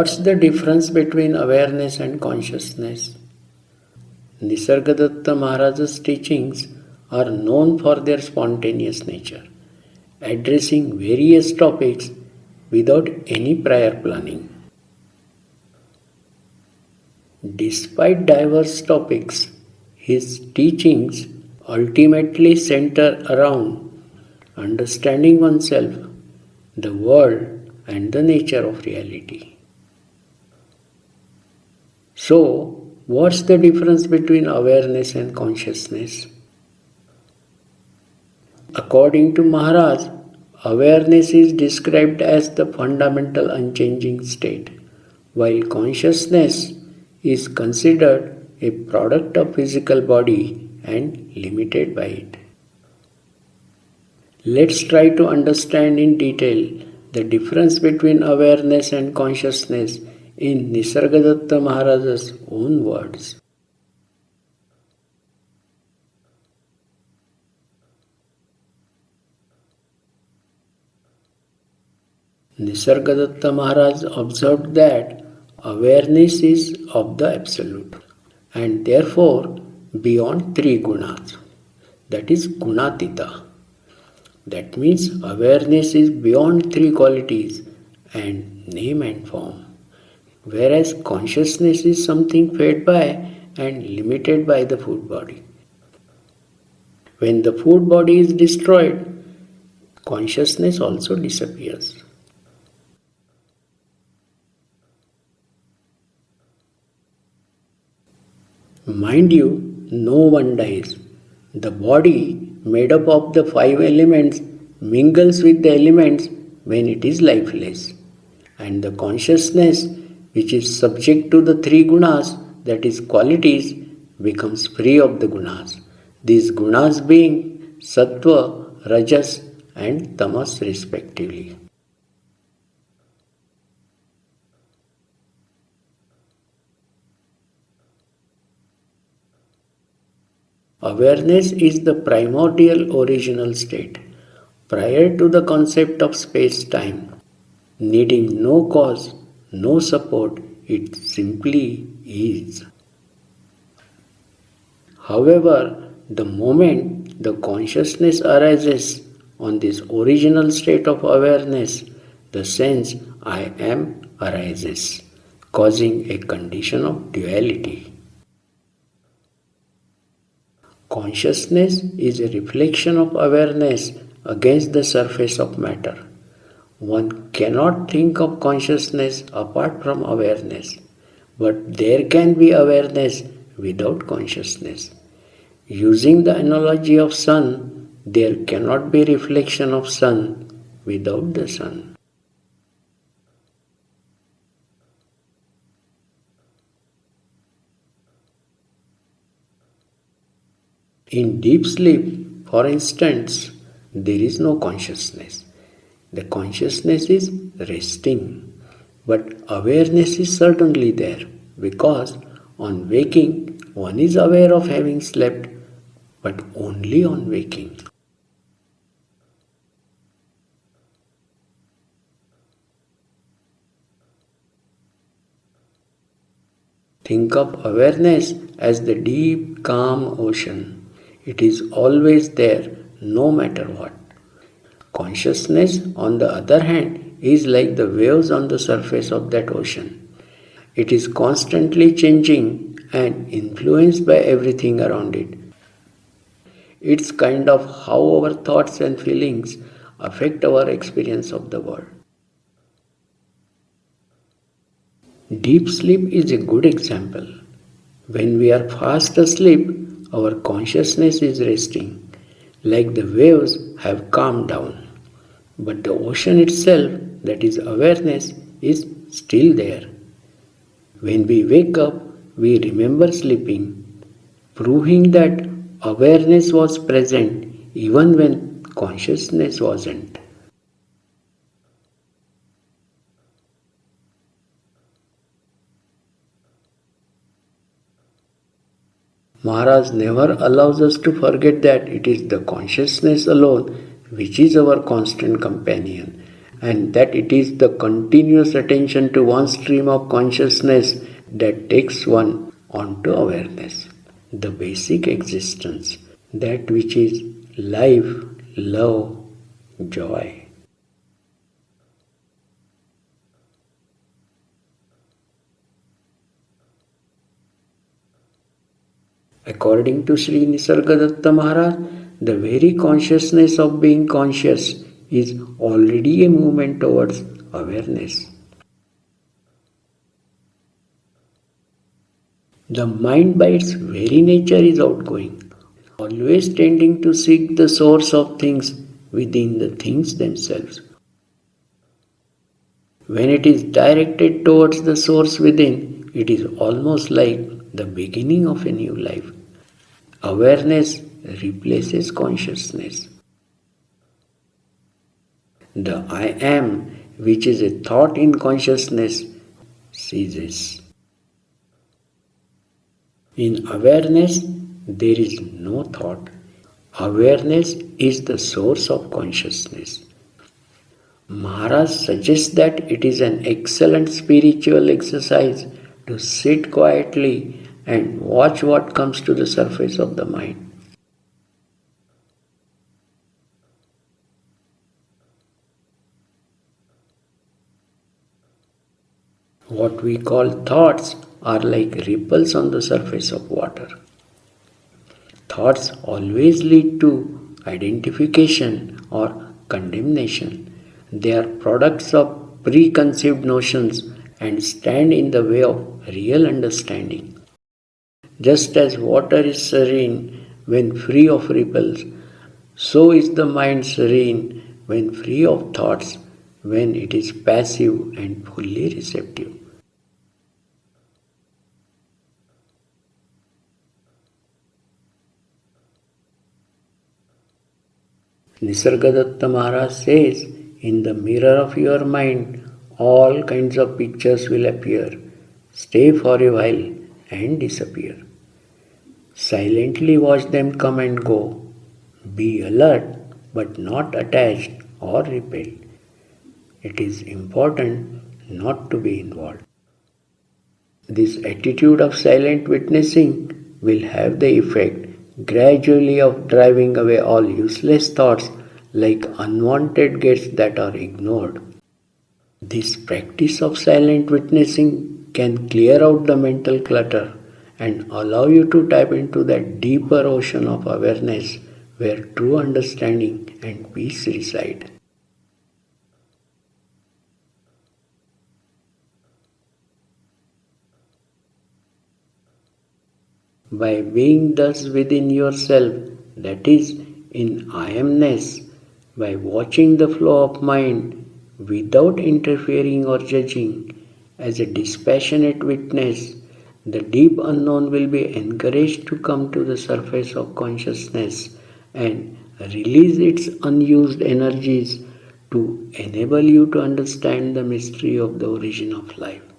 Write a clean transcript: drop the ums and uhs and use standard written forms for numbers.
What's the difference between awareness and consciousness? Nisargadatta Maharaj's teachings are known for their spontaneous nature, addressing various topics without any prior planning. Despite diverse topics, his teachings ultimately center around understanding oneself, the world, and the nature of reality. So, what's the difference between awareness and consciousness? According to Maharaj, awareness is described as the fundamental unchanging state, while consciousness is considered a product of physical body and limited by it. Let's try to understand in detail the difference between awareness and consciousness in Nisargadatta Maharaj's own words. Nisargadatta Maharaj observed that awareness is of the Absolute and therefore beyond three gunas, that is gunatita. That means awareness is beyond three qualities and name and form, whereas consciousness is something fed by and limited by the food body. When the food body is destroyed, consciousness also disappears. Mind you, no one dies. The body, made up of the five elements, mingles with the elements when it is lifeless. And the consciousness, which is subject to the three gunas, that is qualities, becomes free of the gunas. These gunas being sattva, rajas, and tamas respectively. Awareness is the primordial original state, prior to the concept of space-time. Needing no cause, no support, it simply is. However, the moment the consciousness arises on this original state of awareness, the sense I am arises, causing a condition of duality. Consciousness is a reflection of awareness against the surface of matter. One cannot think of consciousness apart from awareness, but there can be awareness without consciousness. Using the analogy of sun, there cannot be reflection of sun without the sun. In deep sleep, for instance, there is no consciousness. The consciousness is resting, but awareness is certainly there because on waking, one is aware of having slept, but only on waking. Think of awareness as the deep, calm ocean. It is always there, no matter what. Consciousness, on the other hand, is like the waves on the surface of that ocean. It is constantly changing and influenced by everything around it. It's kind of how our thoughts and feelings affect our experience of the world. Deep sleep is a good example. When we are fast asleep, our consciousness is resting, like the waves have calmed down. But the ocean itself, that is awareness, is still there. When we wake up, we remember sleeping, proving that awareness was present even when consciousness wasn't. Maharaj never allows us to forget that it is the consciousness alone which is our constant companion and that it is the continuous attention to one stream of consciousness that takes one onto awareness, the basic existence, that which is life, love, joy. According to Sri Nisargadatta Maharaj, the very consciousness of being conscious is already a movement towards awareness. The mind by its very nature is outgoing, always tending to seek the source of things within the things themselves. When it is directed towards the source within, it is almost like the beginning of a new life. Awareness replaces consciousness. The I am, which is a thought in consciousness, ceases. In awareness, there is no thought. Awareness is the source of consciousness. Maharaj suggests that it is an excellent spiritual exercise to sit quietly and watch what comes to the surface of the mind. What we call thoughts are like ripples on the surface of water. Thoughts always lead to identification or condemnation. They are products of preconceived notions and stand in the way of real understanding. Just as water is serene when free of ripples, so is the mind serene when free of thoughts, when it is passive and fully receptive. Nisargadatta Maharaj says, in the mirror of your mind, all kinds of pictures will appear, stay for a while and disappear. Silently watch them come and go. Be alert but not attached or repelled. It is important not to be involved. This attitude of silent witnessing will have the effect gradually of driving away all useless thoughts like unwanted gates that are ignored. This practice of silent witnessing can clear out the mental clutter and allow you to tap into that deeper ocean of awareness where true understanding and peace reside. By being thus within yourself, that is, in I amness, by watching the flow of mind without interfering or judging, as a dispassionate witness, the deep unknown will be encouraged to come to the surface of consciousness and release its unused energies to enable you to understand the mystery of the origin of life.